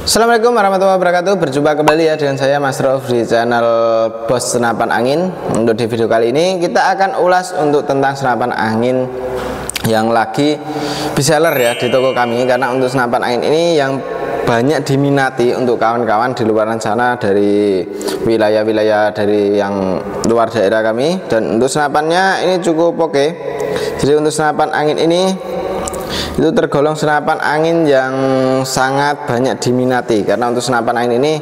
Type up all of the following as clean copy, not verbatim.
Assalamualaikum warahmatullahi wabarakatuh. Berjumpa kembali ya dengan saya Mas Rauf di channel Bos Senapan Angin. Untuk di video kali ini kita akan ulas untuk tentang senapan angin yang lagi bestseller ya di toko kami. Karena untuk senapan angin ini yang banyak diminati untuk kawan-kawan di luar sana dari wilayah-wilayah dari yang luar daerah kami. Dan untuk senapannya ini cukup oke. Jadi untuk senapan angin ini itu tergolong senapan angin yang sangat banyak diminati, karena untuk senapan angin ini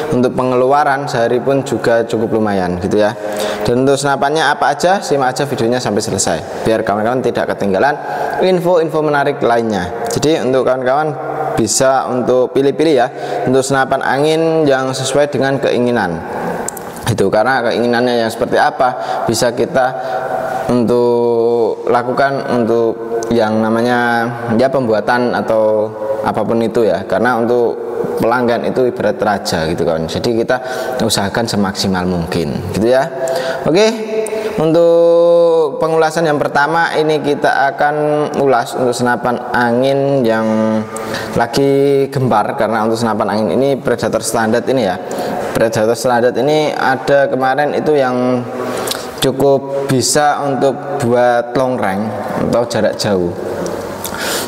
untuk pengeluaran sehari pun juga cukup lumayan gitu ya. Dan untuk senapannya apa aja, simak aja videonya sampai selesai biar kawan-kawan tidak ketinggalan info-info menarik lainnya. Jadi untuk kawan-kawan bisa untuk pilih-pilih ya untuk senapan angin yang sesuai dengan keinginan itu, karena keinginannya yang seperti apa bisa kita untuk lakukan untuk yang namanya ya pembuatan atau apapun itu ya, karena untuk pelanggan itu ibarat raja gitu kan. Jadi kita usahakan semaksimal mungkin gitu ya. Oke, untuk pengulasan yang pertama ini kita akan ulas untuk senapan angin yang lagi gembar, karena untuk senapan angin ini Predator standar ini ya. Predator standar ini ada kemarin itu yang cukup bisa untuk buat long range atau jarak jauh.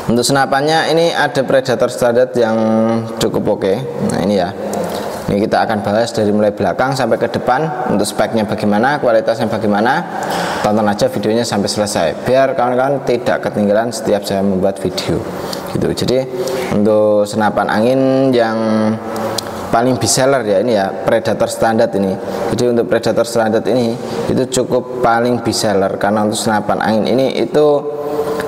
Untuk senapannya ini ada Predator standar yang cukup oke. Nah ini ya, ini kita akan bahas dari mulai belakang sampai ke depan. Untuk speknya bagaimana, kualitasnya bagaimana, tonton aja videonya sampai selesai biar kawan-kawan tidak ketinggalan setiap saya membuat video gitu. Jadi untuk senapan angin yang paling bestseller ya ini ya Predator standar ini. Jadi untuk Predator standar ini itu cukup paling bestseller, karena untuk senapan angin ini itu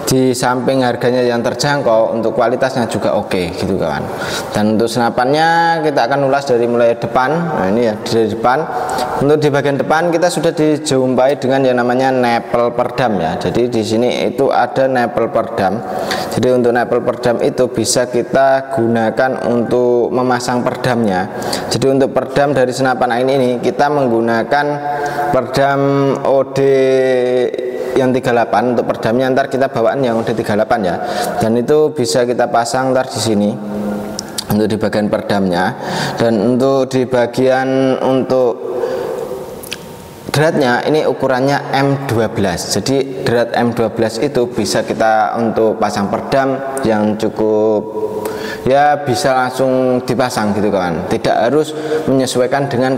di samping harganya yang terjangkau, untuk kualitasnya juga oke gitu kawan. Dan untuk senapannya kita akan ulas dari mulai depan. Nah ini ya dari depan. Untuk di bagian depan kita sudah dijumpai dengan yang namanya nepel perdam ya. Jadi di sini itu ada nepel perdam. Jadi untuk nepel perdam itu bisa kita gunakan untuk memasang perdamnya. Jadi untuk perdam dari senapan angin ini kita menggunakan perdam OD yang 38. Untuk perdamnya ntar kita bawaan yang OD 38 ya. Dan itu bisa kita pasang ntar di sini untuk di bagian perdamnya. Dan untuk di bagian untuk dratnya ini ukurannya M12. Jadi drat M12 itu bisa kita untuk pasang perdam yang cukup ya bisa langsung dipasang gitu kawan, tidak harus menyesuaikan dengan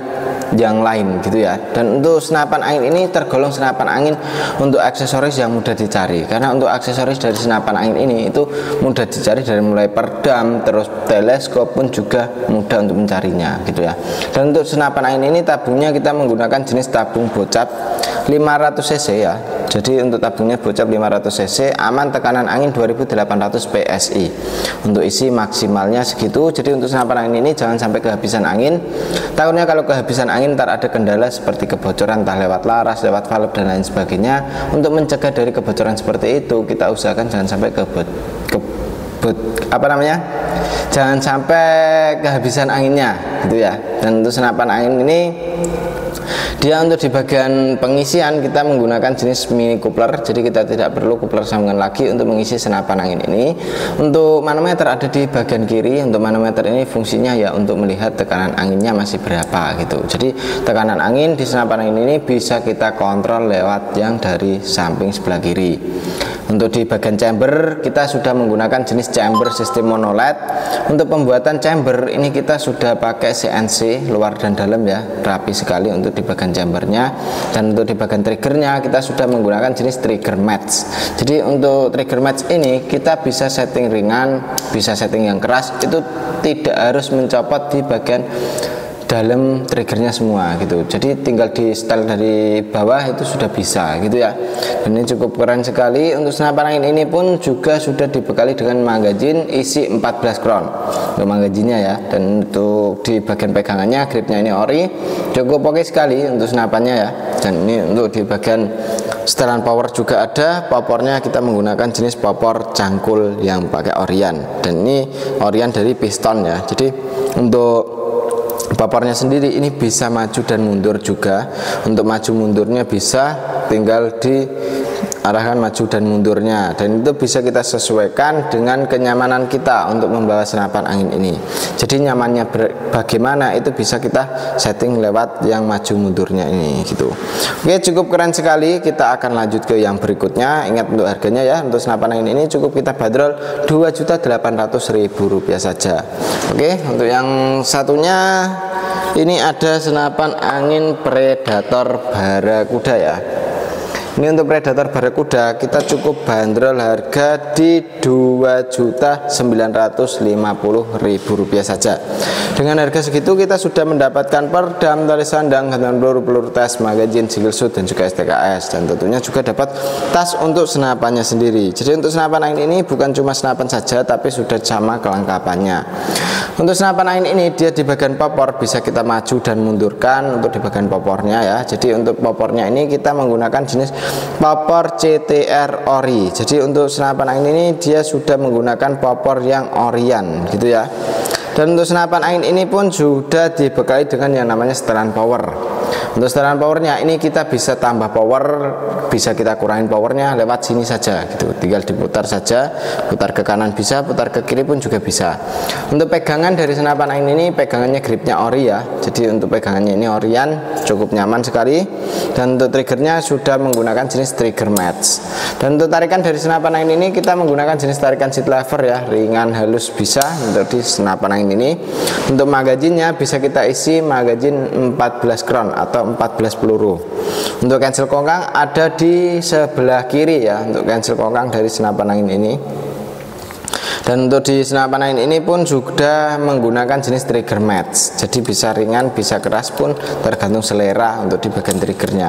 yang lain gitu ya. Dan untuk senapan angin ini tergolong senapan angin untuk aksesoris yang mudah dicari, karena untuk aksesoris dari senapan angin ini itu mudah dicari, dari mulai perdam terus teleskop pun juga mudah untuk mencarinya gitu ya. Dan untuk senapan angin ini tabungnya kita menggunakan jenis tabung bocap 500 cc ya. Jadi untuk tabungnya bocap 500 cc, aman, tekanan angin 2800 PSI. Untuk isi maksimalnya segitu. Jadi untuk senapan angin ini jangan sampai kehabisan angin. Takutnya kalau kehabisan angin ntar ada kendala seperti kebocoran entah lewat laras, lewat valve dan lain sebagainya. Untuk mencegah dari kebocoran seperti itu, kita usahakan jangan sampai jangan sampai kehabisan anginnya gitu ya. Dan untuk senapan angin ini dia untuk di bagian pengisian kita menggunakan jenis mini coupler. Jadi kita tidak perlu coupler sambungan lagi untuk mengisi senapan angin ini. Untuk manometer ada di bagian kiri. Untuk manometer ini fungsinya ya untuk melihat tekanan anginnya masih berapa gitu. Jadi tekanan angin di senapan angin ini bisa kita kontrol lewat yang dari samping sebelah kiri. Untuk di bagian chamber kita sudah menggunakan jenis chamber sistem monoled. Untuk pembuatan chamber ini kita sudah pakai CNC luar dan dalam ya, rapi sekali untuk di bagian chambernya. Dan untuk di bagian triggernya kita sudah menggunakan jenis trigger match. Jadi untuk trigger match ini kita bisa setting ringan, bisa setting yang keras, itu tidak harus mencopot di bagian dalam triggernya semua gitu. Jadi tinggal di setel dari bawah itu sudah bisa gitu ya. Dan ini cukup keren sekali. Untuk senapan angin ini pun juga sudah dibekali dengan magazin isi 14 crown untuk magazinnya ya. Dan untuk di bagian pegangannya, gripnya ini ori, cukup oke sekali untuk senapannya ya. Dan ini untuk di bagian setelan power juga ada. Powernya kita menggunakan jenis power cangkul yang pakai Orion. Dan ini Orion dari piston ya. Jadi untuk powernya sendiri ini bisa maju dan mundur juga. Untuk maju mundurnya bisa tinggal di arahkan maju dan mundurnya, dan itu bisa kita sesuaikan dengan kenyamanan kita untuk membawa senapan angin ini. Jadi nyamannya bagaimana itu bisa kita setting lewat yang maju mundurnya ini gitu. Oke, cukup keren sekali. Kita akan lanjut ke yang berikutnya. Ingat untuk harganya ya, untuk senapan angin ini cukup kita bandrol Rp2.800.000 saja. Oke, untuk yang satunya ini ada senapan angin Predator Barakuda ya. Ini untuk Predator Barakuda kita cukup bandrol harga di Rp2.950.000 saja. Dengan harga segitu kita sudah mendapatkan perdam, tali sandang, gantungan peluru, peluru tes, magazin, single shoot, dan juga STKS, dan tentunya juga dapat tas untuk senapannya sendiri. Jadi untuk senapan angin ini bukan cuma senapan saja, tapi sudah sama kelengkapannya. Untuk senapan angin ini dia di bagian popor bisa kita maju dan mundurkan untuk di bagian popornya ya. Jadi untuk popornya ini kita menggunakan jenis popor CTR ori. Jadi untuk senapan angin ini dia sudah menggunakan popor yang orian gitu ya. Dan untuk senapan angin ini pun sudah dibekali dengan yang namanya setelan power. Untuk setelan powernya ini kita bisa tambah power, bisa kita kurangin powernya lewat sini saja gitu. Tinggal diputar saja, putar ke kanan bisa, putar ke kiri pun juga bisa. Untuk pegangan dari senapan angin ini pegangannya gripnya ori ya. Jadi untuk pegangannya ini orian, cukup nyaman sekali. Dan untuk triggernya sudah menggunakan jenis trigger match. Dan untuk tarikan dari senapan angin ini kita menggunakan jenis tarikan seat lever ya, ringan halus bisa untuk di senapan angin ini. Untuk magazinnya bisa kita isi magazin 14 crown atau 14 peluru. Untuk cancel kongkang ada di sebelah kiri ya, untuk cancel kongkang dari senapan angin ini. Dan untuk di senapan angin ini pun sudah menggunakan jenis trigger match. Jadi bisa ringan, bisa keras pun tergantung selera untuk di bagian triggernya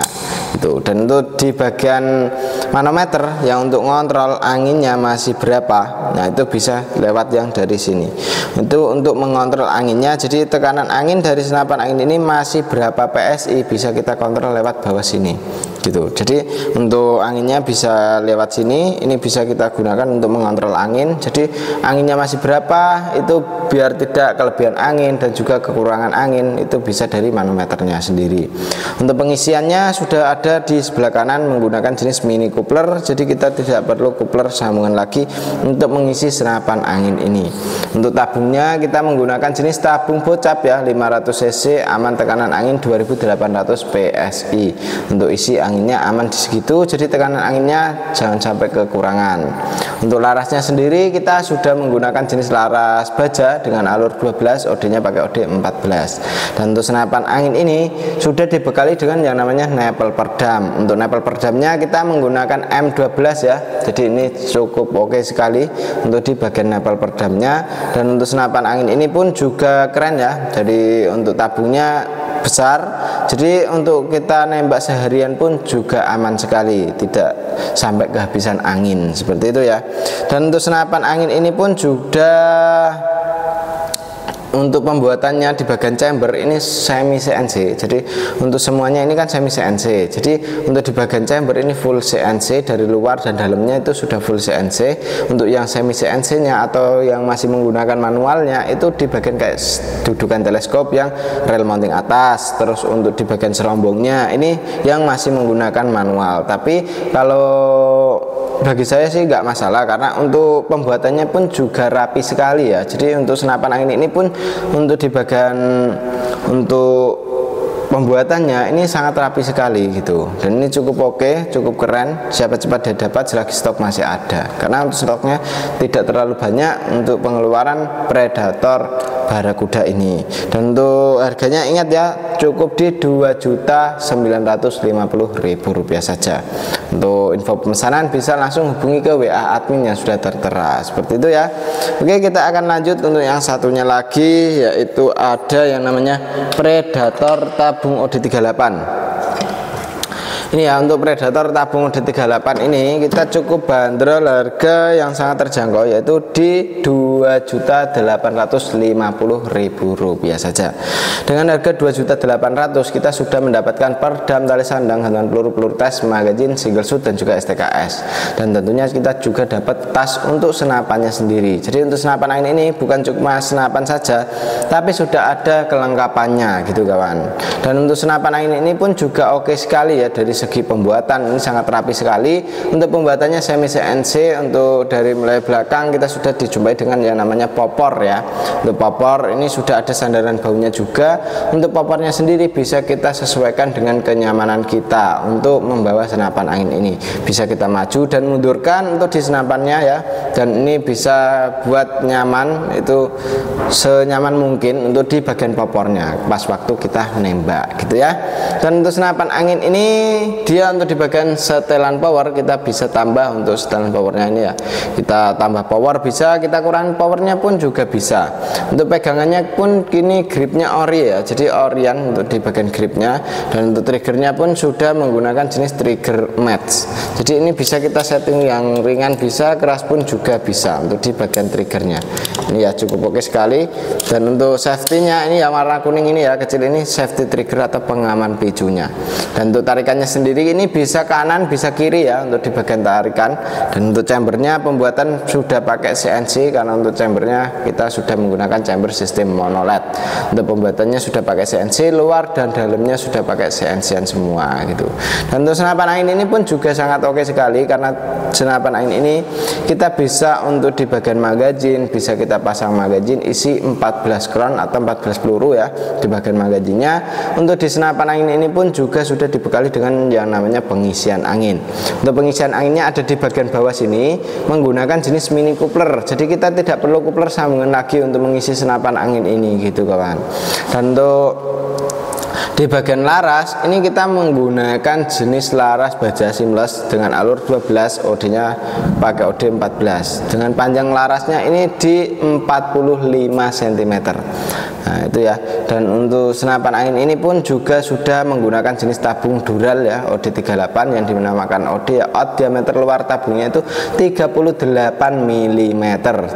itu. Dan untuk di bagian manometer yang untuk ngontrol anginnya masih berapa, nah itu bisa lewat yang dari sini. Itu untuk mengontrol anginnya. Jadi tekanan angin dari senapan angin ini masih berapa PSI bisa kita kontrol lewat bawah sini gitu. Jadi untuk anginnya bisa lewat sini, ini bisa kita gunakan untuk mengontrol angin. Jadi anginnya masih berapa itu biar tidak kelebihan angin dan juga kekurangan angin itu bisa dari manometernya sendiri. Untuk pengisiannya sudah ada di sebelah kanan menggunakan jenis mini coupler. Jadi kita tidak perlu coupler sambungan lagi untuk mengisi senapan angin ini. Untuk tabungnya kita menggunakan jenis tabung bocap ya, 500 cc, aman tekanan angin 2800 PSI. Untuk isi anginnya aman di segitu, jadi tekanan anginnya jangan sampai kekurangan. Untuk larasnya sendiri kita sudah menggunakan jenis laras baja dengan alur 12, OD-nya pakai OD 14. Dan untuk senapan angin ini sudah dibekali dengan yang namanya nepel perdam. Untuk nepel perdamnya kita menggunakan M12 ya. Jadi ini cukup oke sekali untuk di bagian nepel perdamnya. Dan untuk senapan angin ini pun juga keren ya. Jadi untuk tabungnya besar, jadi untuk kita nembak seharian pun juga aman sekali, tidak sampai kehabisan angin seperti itu ya. Dan untuk senapan angin ini pun sudah untuk pembuatannya di bagian chamber ini semi CNC. Jadi untuk semuanya ini kan semi CNC. Jadi untuk di bagian chamber ini full CNC, dari luar dan dalamnya itu sudah full CNC. Untuk yang semi CNC nya atau yang masih menggunakan manualnya itu di bagian kayak dudukan teleskop yang rail mounting atas. Terus untuk di bagian serombongnya ini yang masih menggunakan manual. Tapi kalau bagi saya sih nggak masalah, karena untuk pembuatannya pun juga rapi sekali ya. Jadi untuk senapan angin ini pun untuk di bagian untuk pembuatannya ini sangat rapi sekali gitu. Dan ini cukup oke, cukup keren. Siapa cepat dia dapat selagi stok masih ada, karena untuk stoknya tidak terlalu banyak untuk pengeluaran Predator Barakuda ini. Dan untuk harganya ingat ya, cukup di Rp2.950.000 saja. Untuk info pemesanan bisa langsung hubungi ke WA admin yang sudah tertera seperti itu ya. Oke, kita akan lanjut untuk yang satunya lagi, yaitu ada yang namanya Predator tabung OD38. Ini ya, untuk Predator tabung OD38 ini kita cukup bandrol harga yang sangat terjangkau, yaitu di Rp2.850.000 saja. Dengan harga Rp2.800.000 kita sudah mendapatkan perdam, tali sandang, gantungan peluru, peluru tes, magazin, single shoot, dan juga STKS. Dan tentunya kita juga dapat tas untuk senapannya sendiri. Jadi untuk senapan angin ini bukan cuma senapan saja, tapi sudah ada kelengkapannya gitu kawan. Dan untuk senapan angin ini pun juga oke sekali ya dari segi pembuatan, ini sangat rapi sekali. Untuk pembuatannya semi CNC, untuk dari mulai belakang kita sudah dijumpai dengan yang namanya popor ya. Untuk popor ini sudah ada sandaran baunya juga. Untuk popornya sendiri bisa kita sesuaikan dengan kenyamanan kita untuk membawa senapan angin ini. Bisa kita maju dan mundurkan untuk di senapannya ya, dan ini bisa buat nyaman, itu senyaman mungkin untuk di bagian popornya pas waktu kita menembak gitu ya. Dan untuk senapan angin ini dia untuk di bagian setelan power kita bisa tambah. Untuk setelan powernya ini ya, kita tambah power bisa, kita kurangi powernya pun juga bisa. Untuk pegangannya pun kini gripnya ori ya, jadi orian untuk di bagian gripnya. Dan untuk triggernya pun sudah menggunakan jenis trigger match, jadi ini bisa kita setting yang ringan bisa, keras pun juga bisa untuk di bagian triggernya. Ini ya cukup oke sekali. Dan untuk safety-nya ini yang warna kuning ini ya kecil, ini safety trigger atau pengaman picunya. Dan untuk tarikannya sendiri ini bisa kanan bisa kiri ya untuk di bagian tarikan. Dan untuk chambernya pembuatan sudah pakai CNC, karena untuk chambernya kita sudah menggunakan chamber sistem monoled. Untuk pembuatannya sudah pakai CNC, luar dan dalamnya sudah pakai CNC semua gitu. Dan untuk senapan angin ini pun juga sangat oke sekali, karena senapan angin ini kita bisa untuk di bagian magazin bisa kita pasang magazin isi 14 crown atau 14 peluru ya di bagian magazinnya. Untuk di senapan angin ini pun juga sudah dibekali dengan yang namanya pengisian angin. Untuk pengisian anginnya ada di bagian bawah sini menggunakan jenis mini coupler, jadi kita tidak perlu coupler sambungan lagi untuk mengisi senapan angin ini gitu kawan. Dan untuk di bagian laras ini kita menggunakan jenis laras baja seamless dengan alur 12, OD nya pakai OD 14, dengan panjang larasnya ini di 45 cm. Nah itu ya. Dan untuk senapan angin ini pun juga sudah menggunakan jenis tabung dural ya, OD 38 yang dinamakan OD ya. Diameter luar tabungnya itu 38 mm.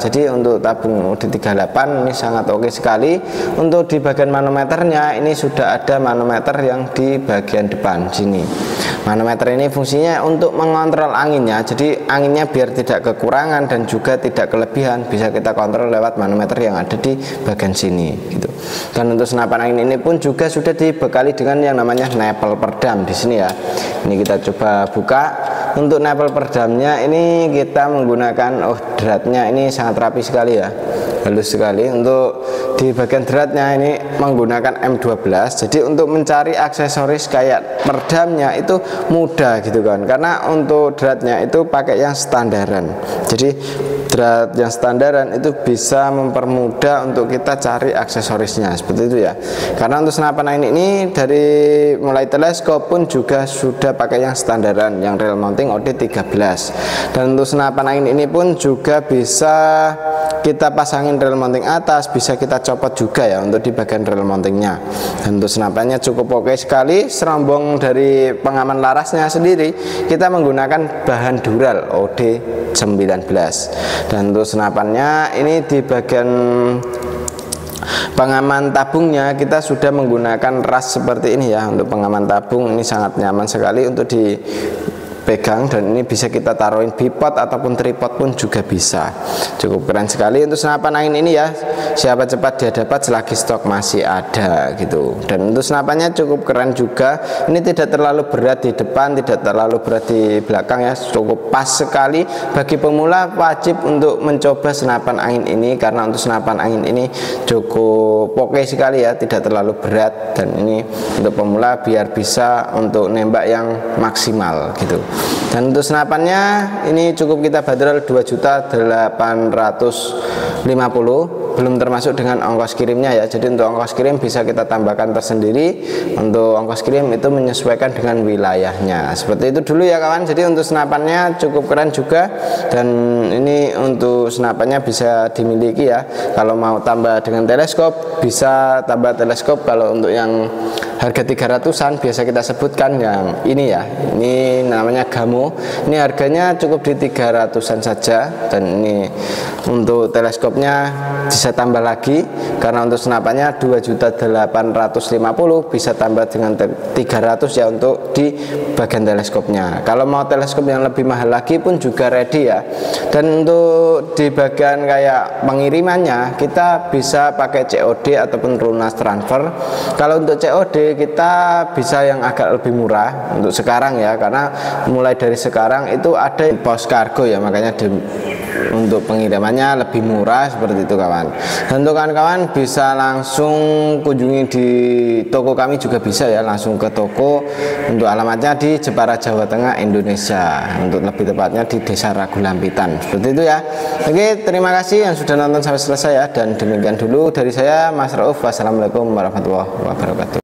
Jadi untuk tabung OD 38 ini sangat oke sekali. Untuk di bagian manometernya ini sudah ada manometer yang di bagian depan sini. Manometer ini fungsinya untuk mengontrol anginnya, jadi anginnya biar tidak kekurangan dan juga tidak kelebihan bisa kita kontrol lewat manometer yang ada di bagian sini gitu. Dan untuk senapan angin ini pun juga sudah dibekali dengan yang namanya nipple peredam di sini ya. Ini kita coba buka. Untuk nipple peredamnya ini kita menggunakan dratnya ini sangat rapi sekali ya, halus sekali. Untuk di bagian dratnya ini menggunakan M12, jadi untuk mencari aksesoris kayak peredamnya itu mudah gitu kan, karena untuk dratnya itu pakai yang standaran. Jadi drat yang standaran itu bisa mempermudah untuk kita cari aksesorisnya seperti itu ya. Karena untuk senapan angin ini dari mulai teleskop pun juga sudah pakai yang standaran, yang rail mounting OD 13. Dan untuk senapan angin ini pun juga bisa kita pasangin rail mounting atas, bisa kita copot juga ya untuk di bagian rail mountingnya. Dan untuk senapannya cukup oke sekali. Serombong dari pengaman larasnya sendiri kita menggunakan bahan dural OD 19. Dan untuk senapannya ini di bagian pengaman tabungnya kita sudah menggunakan ras seperti ini ya. Untuk pengaman tabung ini sangat nyaman sekali untuk dipegang, dan ini bisa kita taruhin bipod ataupun tripod pun juga bisa. Cukup keren sekali untuk senapan angin ini ya. Siapa cepat dia dapat selagi stok masih ada gitu. Dan untuk senapannya cukup keren juga. Ini tidak terlalu berat di depan, tidak terlalu berat di belakang ya, cukup pas sekali. Bagi pemula wajib untuk mencoba senapan angin ini, karena untuk senapan angin ini cukup oke sekali ya, tidak terlalu berat. Dan ini untuk pemula biar bisa untuk nembak yang maksimal gitu. Dan untuk senapannya ini cukup kita bandrol 2.850.000, belum termasuk dengan ongkos kirimnya ya. Jadi untuk ongkos kirim bisa kita tambahkan tersendiri. Untuk ongkos kirim itu menyesuaikan dengan wilayahnya. Seperti itu dulu ya kawan. Jadi untuk senapannya cukup keren juga, dan ini untuk senapannya bisa dimiliki ya. Kalau mau tambah dengan teleskop bisa tambah teleskop. Kalau untuk yang harga 300-an biasa kita sebutkan yang ini ya, ini namanya Gamo. Ini harganya cukup di 300-an saja, dan ini untuk teleskopnya bisa tambah lagi karena untuk senapannya 2.850.000, bisa tambah dengan 300 ya untuk di bagian teleskopnya. Kalau mau teleskop yang lebih mahal lagi pun juga ready ya. Dan untuk di bagian kayak pengirimannya kita bisa pakai COD ataupun lunas transfer. Kalau untuk COD kita bisa yang agak lebih murah untuk sekarang ya, karena mulai dari sekarang itu ada pos kargo ya, makanya untuk pengirimannya lebih murah seperti itu kawan. Dan untuk kawan-kawan bisa langsung kunjungi di toko kami juga bisa ya, langsung ke toko. Untuk alamatnya di Jepara, Jawa Tengah, Indonesia, untuk lebih tepatnya di Desa Ragulampitan, seperti itu ya. Oke, terima kasih yang sudah nonton sampai selesai ya, dan demikian dulu dari saya Mas Rauf. Wassalamualaikum warahmatullahi wabarakatuh.